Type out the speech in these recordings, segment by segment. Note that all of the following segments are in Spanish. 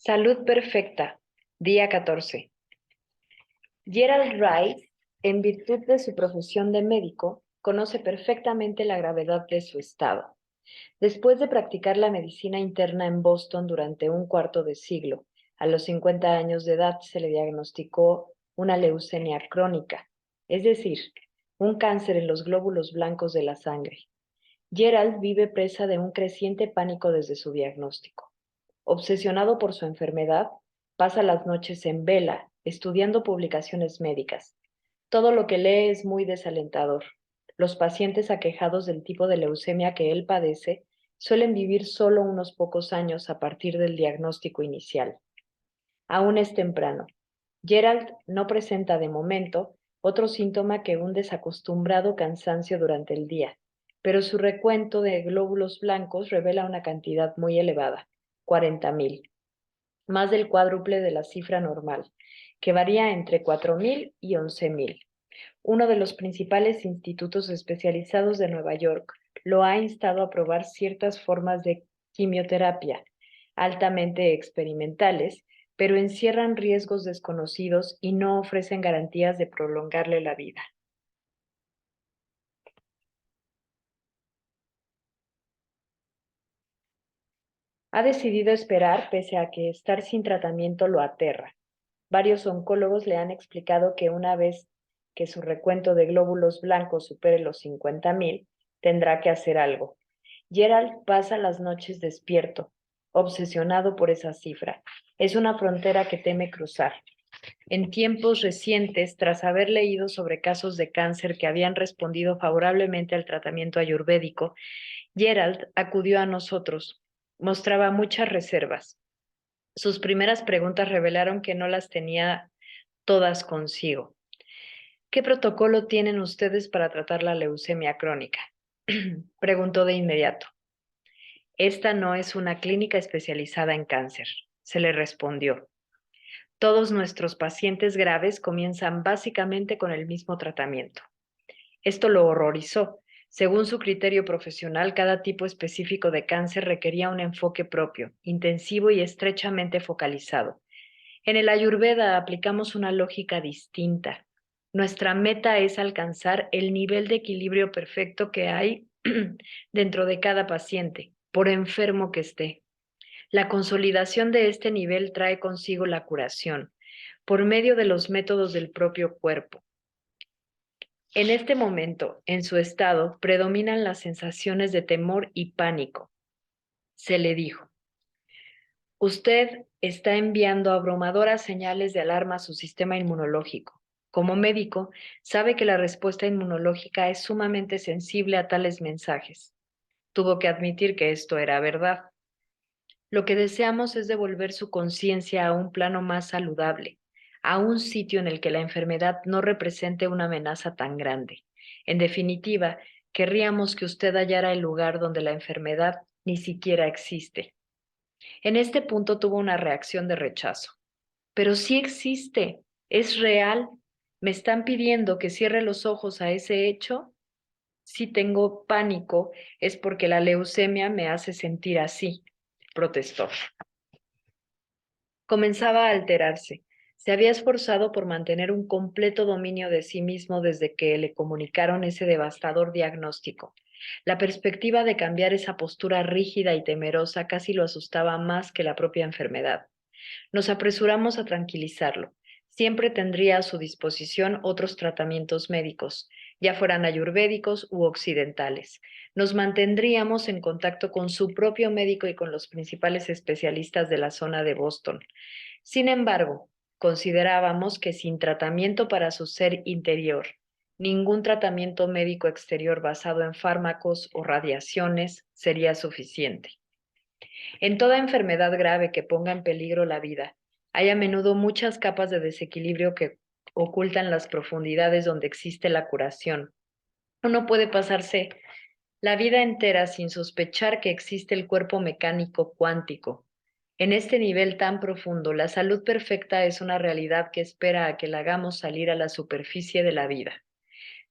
Salud perfecta, día 14. Gerald Rice, en virtud de su profesión de médico, conoce perfectamente la gravedad de su estado. Después de practicar la medicina interna en Boston durante un cuarto de siglo, a los 50 años de edad se le diagnosticó una leucemia crónica, es decir, un cáncer en los glóbulos blancos de la sangre. Gerald vive presa de un creciente pánico desde su diagnóstico. Obsesionado por su enfermedad, pasa las noches en vela, estudiando publicaciones médicas. Todo lo que lee es muy desalentador. Los pacientes aquejados del tipo de leucemia que él padece suelen vivir solo unos pocos años a partir del diagnóstico inicial. Aún es temprano. Gerald no presenta de momento otro síntoma que un desacostumbrado cansancio durante el día, pero su recuento de glóbulos blancos revela una cantidad muy elevada, 40,000, más del cuádruple de la cifra normal, que varía entre 4,000 y 11,000. Uno de los principales institutos especializados de Nueva York lo ha instado a probar ciertas formas de quimioterapia, altamente experimentales, pero encierran riesgos desconocidos y no ofrecen garantías de prolongarle la vida. Ha decidido esperar pese a que estar sin tratamiento lo aterra. Varios oncólogos le han explicado que una vez que su recuento de glóbulos blancos supere los 50,000, tendrá que hacer algo. Gerald pasa las noches despierto, obsesionado por esa cifra. Es una frontera que teme cruzar. En tiempos recientes, tras haber leído sobre casos de cáncer que habían respondido favorablemente al tratamiento ayurvédico, Gerald acudió a nosotros. Mostraba muchas reservas. Sus primeras preguntas revelaron que no las tenía todas consigo. ¿Qué protocolo tienen ustedes para tratar la leucemia crónica? Preguntó de inmediato. Esta no es una clínica especializada en cáncer, se le respondió. Todos nuestros pacientes graves comienzan básicamente con el mismo tratamiento. Esto lo horrorizó. Según su criterio profesional, cada tipo específico de cáncer requería un enfoque propio, intensivo y estrechamente focalizado. En el Ayurveda aplicamos una lógica distinta. Nuestra meta es alcanzar el nivel de equilibrio perfecto que hay dentro de cada paciente, por enfermo que esté. La consolidación de este nivel trae consigo la curación, por medio de los métodos del propio cuerpo. En este momento, en su estado, predominan las sensaciones de temor y pánico. Se le dijo, usted está enviando abrumadoras señales de alarma a su sistema inmunológico. Como médico, sabe que la respuesta inmunológica es sumamente sensible a tales mensajes. Tuvo que admitir que esto era verdad. Lo que deseamos es devolver su conciencia a un plano más saludable, a un sitio en el que la enfermedad no represente una amenaza tan grande. En definitiva, querríamos que usted hallara el lugar donde la enfermedad ni siquiera existe. En este punto tuvo una reacción de rechazo. Pero sí existe, es real. ¿Me están pidiendo que cierre los ojos a ese hecho? Si tengo pánico es porque la leucemia me hace sentir así, protestó. Comenzaba a alterarse. Se había esforzado por mantener un completo dominio de sí mismo desde que le comunicaron ese devastador diagnóstico. La perspectiva de cambiar esa postura rígida y temerosa casi lo asustaba más que la propia enfermedad. Nos apresuramos a tranquilizarlo. Siempre tendría a su disposición otros tratamientos médicos, ya fueran ayurvédicos u occidentales. Nos mantendríamos en contacto con su propio médico y con los principales especialistas de la zona de Boston. Sin embargo, considerábamos que sin tratamiento para su ser interior, ningún tratamiento médico exterior basado en fármacos o radiaciones sería suficiente. En toda enfermedad grave que ponga en peligro la vida, hay a menudo muchas capas de desequilibrio que ocultan las profundidades donde existe la curación. Uno puede pasarse la vida entera sin sospechar que existe el cuerpo mecánico cuántico. En este nivel tan profundo, la salud perfecta es una realidad que espera a que la hagamos salir a la superficie de la vida.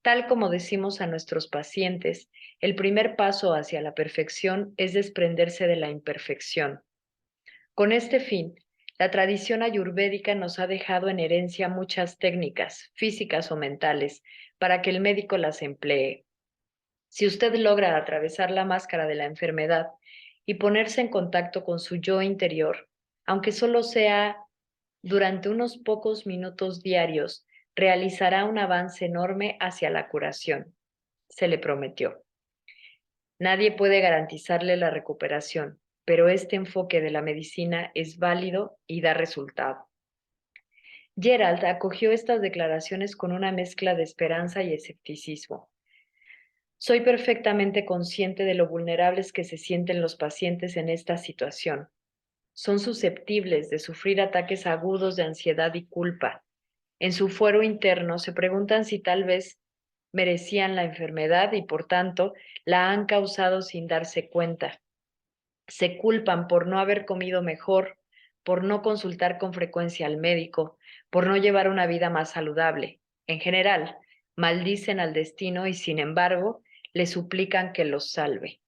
Tal como decimos a nuestros pacientes, el primer paso hacia la perfección es desprenderse de la imperfección. Con este fin, La tradición ayurvédica nos ha dejado en herencia muchas técnicas, físicas o mentales, para que el médico las emplee. Si usted logra atravesar la máscara de la enfermedad y ponerse en contacto con su yo interior, aunque solo sea durante unos pocos minutos diarios, realizará un avance enorme hacia la curación. Se le prometió. Nadie puede garantizarle la recuperación, pero este enfoque de la medicina es válido y da resultado. Gerald acogió estas declaraciones con una mezcla de esperanza y escepticismo. Soy perfectamente consciente de lo vulnerables que se sienten los pacientes en esta situación. Son susceptibles de sufrir ataques agudos de ansiedad y culpa. En su fuero interno se preguntan si tal vez merecían la enfermedad y por tanto la han causado sin darse cuenta. Se culpan por no haber comido mejor, por no consultar con frecuencia al médico, por no llevar una vida más saludable. En general, maldicen al destino y sin embargo le suplican que los salve.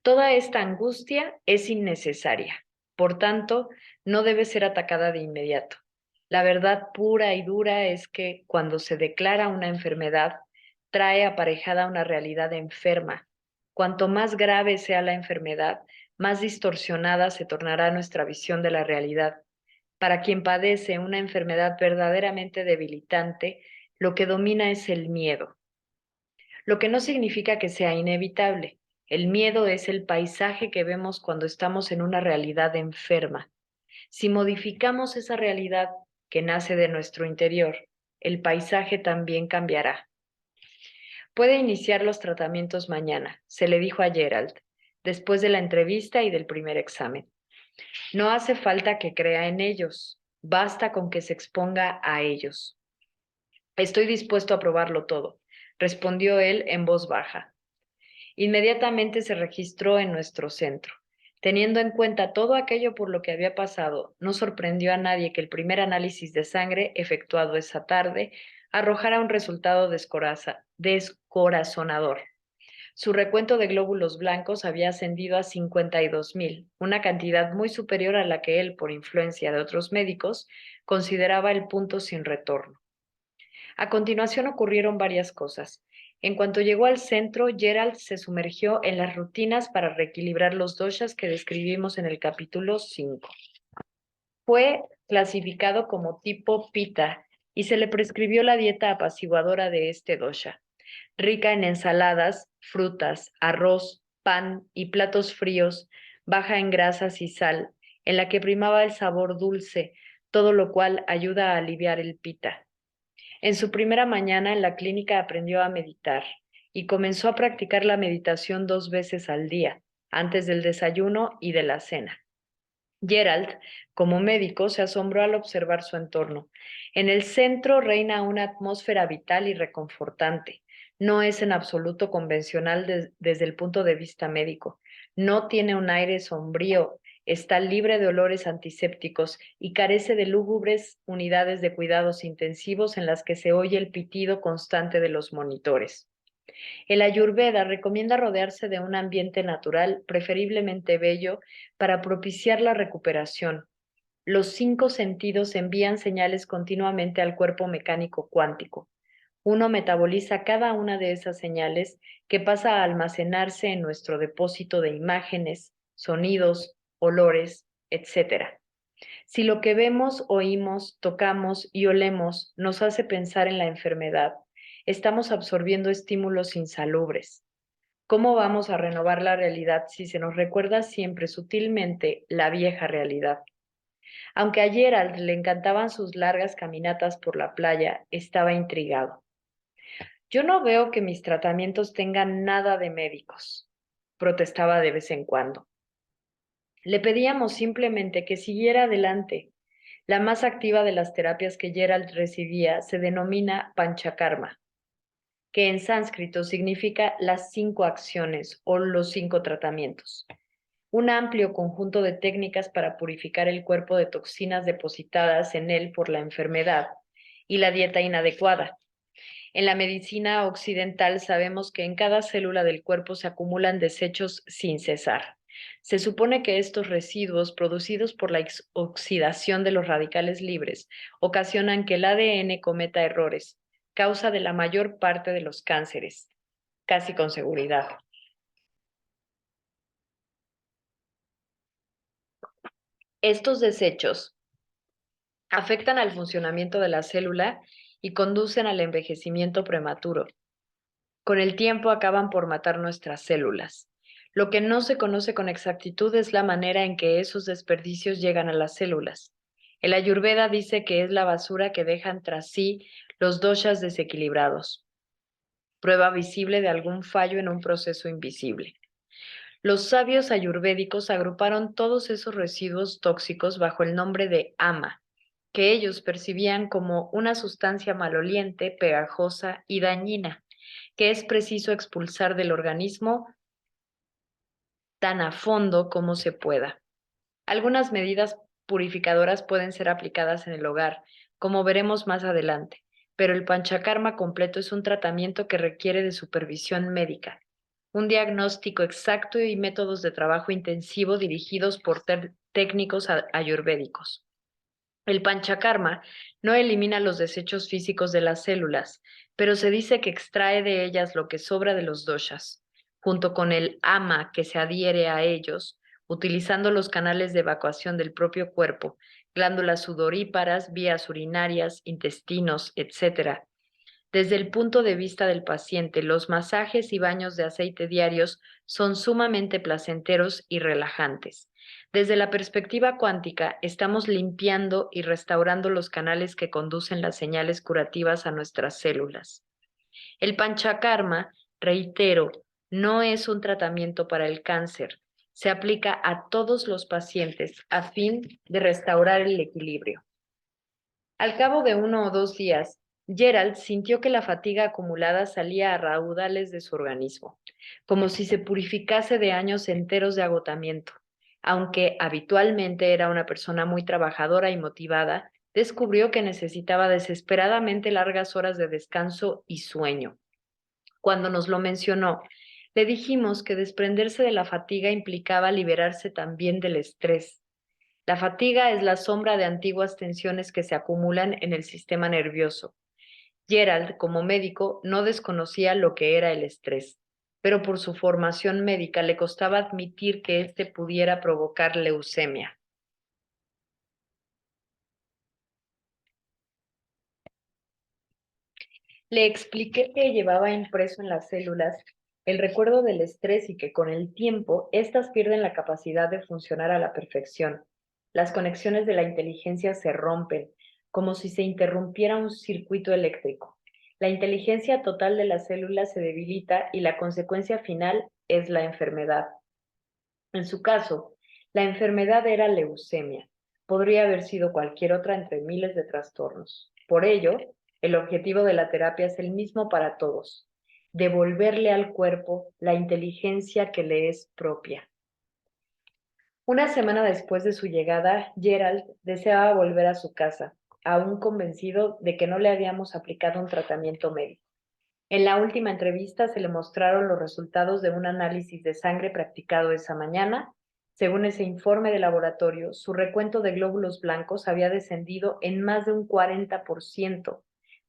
Toda esta angustia es innecesaria. Por tanto, no debe ser atacada de inmediato. La verdad pura y dura es que cuando se declara una enfermedad, trae aparejada una realidad enferma. Cuanto más grave sea la enfermedad, más distorsionada se tornará nuestra visión de la realidad. Para quien padece una enfermedad verdaderamente debilitante, lo que domina es el miedo, lo que no significa que sea inevitable. El miedo es el paisaje que vemos cuando estamos en una realidad enferma. Si modificamos esa realidad que nace de nuestro interior, el paisaje también cambiará. Puede iniciar los tratamientos mañana, se le dijo a Gerald, después de la entrevista y del primer examen. No hace falta que crea en ellos, basta con que se exponga a ellos. Estoy dispuesto a probarlo todo, respondió él en voz baja. Inmediatamente se registró en nuestro centro. Teniendo en cuenta todo aquello por lo que había pasado, no sorprendió a nadie que el primer análisis de sangre efectuado esa tarde arrojara un resultado descorazonador. Su recuento de glóbulos blancos había ascendido a 52,000, una cantidad muy superior a la que él, por influencia de otros médicos, consideraba el punto sin retorno. A continuación ocurrieron varias cosas. En cuanto llegó al centro, Gerald se sumergió en las rutinas para reequilibrar los doshas que describimos en el capítulo 5. Fue clasificado como tipo Pitta y se le prescribió la dieta apaciguadora de este dosha, rica en ensaladas, frutas, arroz, pan y platos fríos, baja en grasas y sal, en la que primaba el sabor dulce, todo lo cual ayuda a aliviar el Pitta. En su primera mañana en la clínica aprendió a meditar y comenzó a practicar la meditación 2 veces al día, antes del desayuno y de la cena. Gerald, como médico, se asombró al observar su entorno. En el centro reina una atmósfera vital y reconfortante. No es en absoluto convencional desde el punto de vista médico. No tiene un aire sombrío, está libre de olores antisépticos y carece de lúgubres unidades de cuidados intensivos en las que se oye el pitido constante de los monitores. El Ayurveda recomienda rodearse de un ambiente natural, preferiblemente bello, para propiciar la recuperación. Los 5 sentidos envían señales continuamente al cuerpo mecánico cuántico. Uno metaboliza cada una de esas señales que pasa a almacenarse en nuestro depósito de imágenes, sonidos, olores, etc. Si lo que vemos, oímos, tocamos y olemos nos hace pensar en la enfermedad, estamos absorbiendo estímulos insalubres. ¿Cómo vamos a renovar la realidad si se nos recuerda siempre sutilmente la vieja realidad? Aunque a Gerald le encantaban sus largas caminatas por la playa, estaba intrigado. Yo no veo que mis tratamientos tengan nada de médicos, protestaba de vez en cuando. Le pedíamos simplemente que siguiera adelante. La más activa de las terapias que Gerald recibía se denomina Panchakarma, que en sánscrito significa las 5 acciones o los 5 tratamientos. Un amplio conjunto de técnicas para purificar el cuerpo de toxinas depositadas en él por la enfermedad y la dieta inadecuada. En la medicina occidental sabemos que en cada célula del cuerpo se acumulan desechos sin cesar. Se supone que estos residuos producidos por la oxidación de los radicales libres ocasionan que el ADN cometa errores, causa de la mayor parte de los cánceres, casi con seguridad. Estos desechos afectan al funcionamiento de la célula y conducen al envejecimiento prematuro. Con el tiempo acaban por matar nuestras células. Lo que no se conoce con exactitud es la manera en que esos desperdicios llegan a las células. El Ayurveda dice que es la basura que dejan tras sí los doshas desequilibrados, prueba visible de algún fallo en un proceso invisible. Los sabios ayurvédicos agruparon todos esos residuos tóxicos bajo el nombre de ama, que ellos percibían como una sustancia maloliente, pegajosa y dañina, que es preciso expulsar del organismo tan a fondo como se pueda. Algunas medidas purificadoras pueden ser aplicadas en el hogar, como veremos más adelante, pero el panchakarma completo es un tratamiento que requiere de supervisión médica, un diagnóstico exacto y métodos de trabajo intensivo dirigidos por técnicos ayurvédicos. El panchakarma no elimina los desechos físicos de las células, pero se dice que extrae de ellas lo que sobra de los doshas, junto con el ama que se adhiere a ellos, utilizando los canales de evacuación del propio cuerpo, glándulas sudoríparas, vías urinarias, intestinos, etc. Desde el punto de vista del paciente, los masajes y baños de aceite diarios son sumamente placenteros y relajantes. Desde la perspectiva cuántica, estamos limpiando y restaurando los canales que conducen las señales curativas a nuestras células. El panchakarma, reitero, no es un tratamiento para el cáncer. Se aplica a todos los pacientes a fin de restaurar el equilibrio. Al cabo de 1 o 2 días, Gerald sintió que la fatiga acumulada salía a raudales de su organismo, como si se purificase de años enteros de agotamiento. Aunque habitualmente era una persona muy trabajadora y motivada, descubrió que necesitaba desesperadamente largas horas de descanso y sueño. Cuando nos lo mencionó, le dijimos que desprenderse de la fatiga implicaba liberarse también del estrés. La fatiga es la sombra de antiguas tensiones que se acumulan en el sistema nervioso. Gerald, como médico, no desconocía lo que era el estrés, pero por su formación médica le costaba admitir que éste pudiera provocar leucemia. Le expliqué que llevaba impreso en las células el recuerdo del estrés y que con el tiempo éstas pierden la capacidad de funcionar a la perfección. Las conexiones de la inteligencia se rompen, como si se interrumpiera un circuito eléctrico. La inteligencia total de las células se debilita y la consecuencia final es la enfermedad. En su caso, la enfermedad era leucemia. Podría haber sido cualquier otra entre miles de trastornos. Por ello, el objetivo de la terapia es el mismo para todos: devolverle al cuerpo la inteligencia que le es propia. Una semana después de su llegada, Gerald deseaba volver a su casa, aún convencido de que no le habíamos aplicado un tratamiento médico. En la última entrevista se le mostraron los resultados de un análisis de sangre practicado esa mañana. Según ese informe de laboratorio, su recuento de glóbulos blancos había descendido en más de un 40%,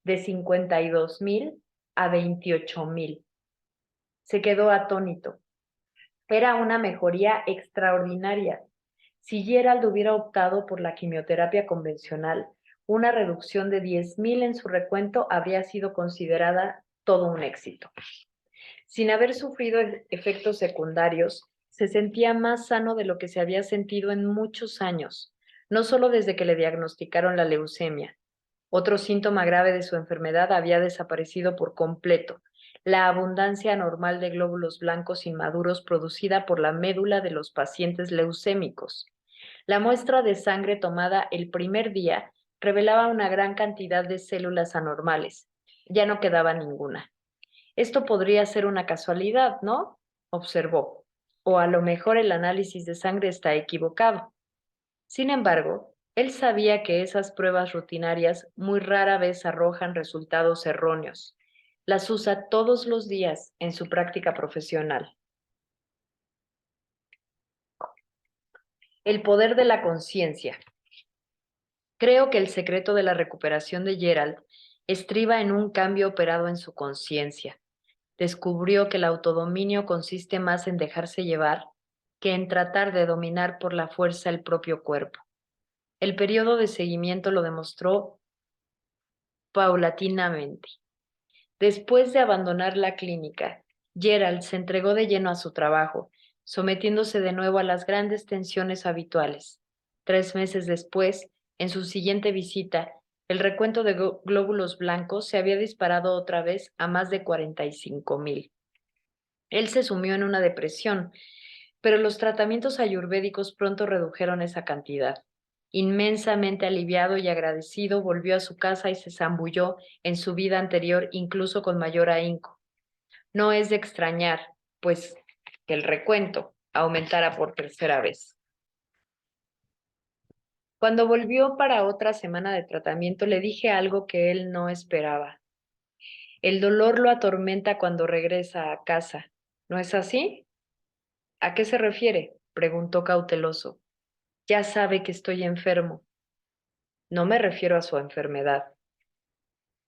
de 52,000 a 28,000. Se quedó atónito. Era una mejoría extraordinaria. Si Gerald hubiera optado por la quimioterapia convencional, una reducción de 10,000 en su recuento habría sido considerada todo un éxito. Sin haber sufrido efectos secundarios, se sentía más sano de lo que se había sentido en muchos años, no solo desde que le diagnosticaron la leucemia. Otro síntoma grave de su enfermedad había desaparecido por completo: la abundancia anormal de glóbulos blancos inmaduros producida por la médula de los pacientes leucémicos. La muestra de sangre tomada el primer día revelaba una gran cantidad de células anormales. Ya no quedaba ninguna. Esto podría ser una casualidad, ¿no?, observó. O a lo mejor el análisis de sangre está equivocado. Sin embargo, él sabía que esas pruebas rutinarias muy rara vez arrojan resultados erróneos. Las usa todos los días en su práctica profesional. El poder de la conciencia. Creo que el secreto de la recuperación de Gerald estriba en un cambio operado en su conciencia. Descubrió que el autodominio consiste más en dejarse llevar que en tratar de dominar por la fuerza el propio cuerpo. El periodo de seguimiento lo demostró paulatinamente. Después de abandonar la clínica, Gerald se entregó de lleno a su trabajo, sometiéndose de nuevo a las grandes tensiones habituales. 3 meses después, en su siguiente visita, el recuento de glóbulos blancos se había disparado otra vez a más de 45,000. Él se sumió en una depresión, pero los tratamientos ayurvédicos pronto redujeron esa cantidad. Inmensamente aliviado y agradecido, volvió a su casa y se zambulló en su vida anterior incluso con mayor ahínco. No es de extrañar, pues, que el recuento aumentara por tercera vez. Cuando volvió para otra semana de tratamiento, le dije algo que él no esperaba. El dolor lo atormenta cuando regresa a casa. ¿No es así? ¿A qué se refiere? Preguntó cauteloso. Ya sabe que estoy enfermo. No me refiero a su enfermedad.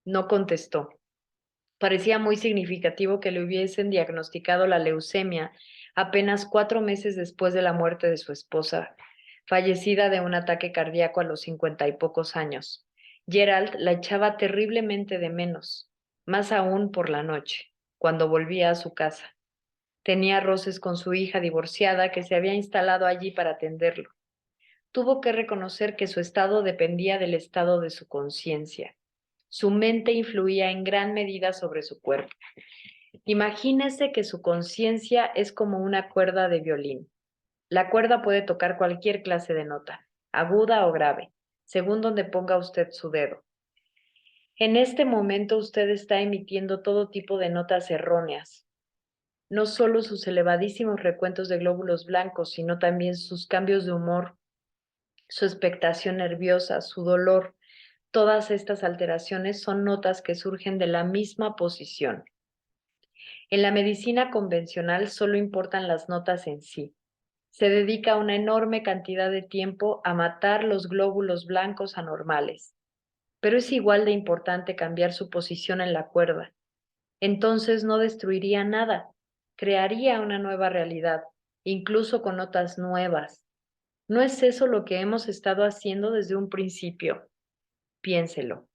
No contestó. Parecía muy significativo que le hubiesen diagnosticado la leucemia apenas 4 meses después de la muerte de su esposa, fallecida de un ataque cardíaco a los 50 y pocos años. Gerald la echaba terriblemente de menos, más aún por la noche, cuando volvía a su casa. Tenía roces con su hija divorciada que se había instalado allí para atenderlo. Tuvo que reconocer que su estado dependía del estado de su conciencia. Su mente influía en gran medida sobre su cuerpo. Imagínese que su conciencia es como una cuerda de violín. La cuerda puede tocar cualquier clase de nota, aguda o grave, según donde ponga usted su dedo. En este momento usted está emitiendo todo tipo de notas erróneas, no solo sus elevadísimos recuentos de glóbulos blancos, sino también sus cambios de humor, su expectación nerviosa, su dolor. Todas estas alteraciones son notas que surgen de la misma posición. En la medicina convencional solo importan las notas en sí. Se dedica una enorme cantidad de tiempo a matar los glóbulos blancos anormales, pero es igual de importante cambiar su posición en la cuerda. Entonces no destruiría nada, crearía una nueva realidad, incluso con notas nuevas. ¿No es eso lo que hemos estado haciendo desde un principio? Piénselo.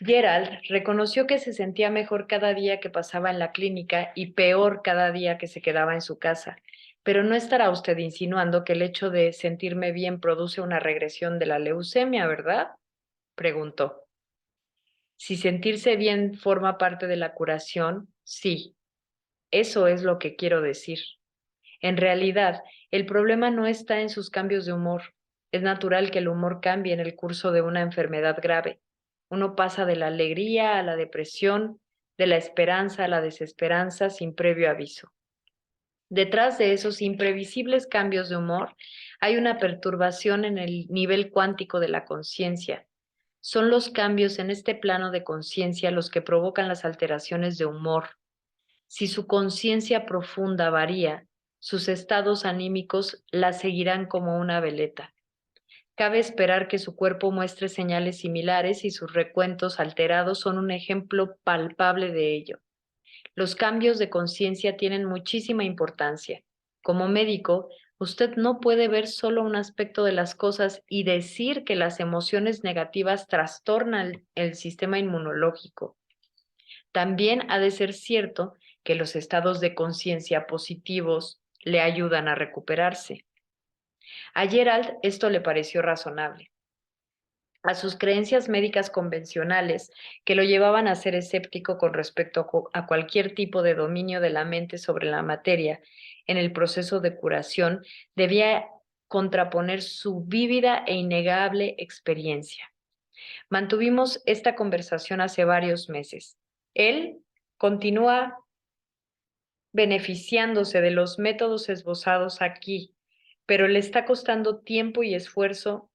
Gerald reconoció que se sentía mejor cada día que pasaba en la clínica y peor cada día que se quedaba en su casa. Pero no estará usted insinuando que el hecho de sentirme bien produce una regresión de la leucemia, ¿verdad? Preguntó. Si sentirse bien forma parte de la curación, sí, eso es lo que quiero decir. En realidad, el problema no está en sus cambios de humor. Es natural que el humor cambie en el curso de una enfermedad grave. Uno pasa de la alegría a la depresión, de la esperanza a la desesperanza sin previo aviso. Detrás de esos imprevisibles cambios de humor hay una perturbación en el nivel cuántico de la conciencia. Son los cambios en este plano de conciencia los que provocan las alteraciones de humor. Si su conciencia profunda varía, sus estados anímicos la seguirán como una veleta. Cabe esperar que su cuerpo muestre señales similares y sus recuentos alterados son un ejemplo palpable de ello. Los cambios de conciencia tienen muchísima importancia. Como médico, usted no puede ver solo un aspecto de las cosas y decir que las emociones negativas trastornan el sistema inmunológico. También ha de ser cierto que los estados de conciencia positivos le ayudan a recuperarse. A Gerald esto le pareció razonable. A sus creencias médicas convencionales, que lo llevaban a ser escéptico con respecto a cualquier tipo de dominio de la mente sobre la materia en el proceso de curación, debía contraponer su vívida e innegable experiencia. Mantuvimos esta conversación hace varios meses. Él continúa beneficiándose de los métodos esbozados aquí, pero le está costando tiempo y esfuerzo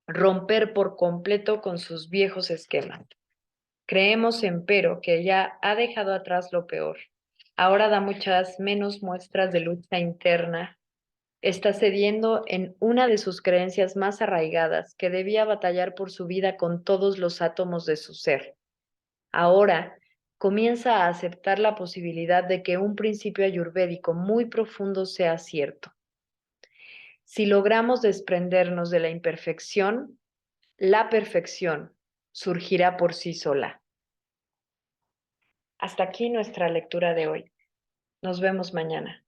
romper por completo con sus viejos esquemas. Creemos, empero, que ya ha dejado atrás lo peor. Ahora da muchas menos muestras de lucha interna Está cediendo en una de sus creencias más arraigadas, que debía batallar por su vida con todos los átomos de su ser. Ahora comienza a aceptar la posibilidad de que un principio ayurvédico muy profundo sea cierto. Si logramos desprendernos de la imperfección, la perfección surgirá por sí sola. Hasta aquí nuestra lectura de hoy. Nos vemos mañana.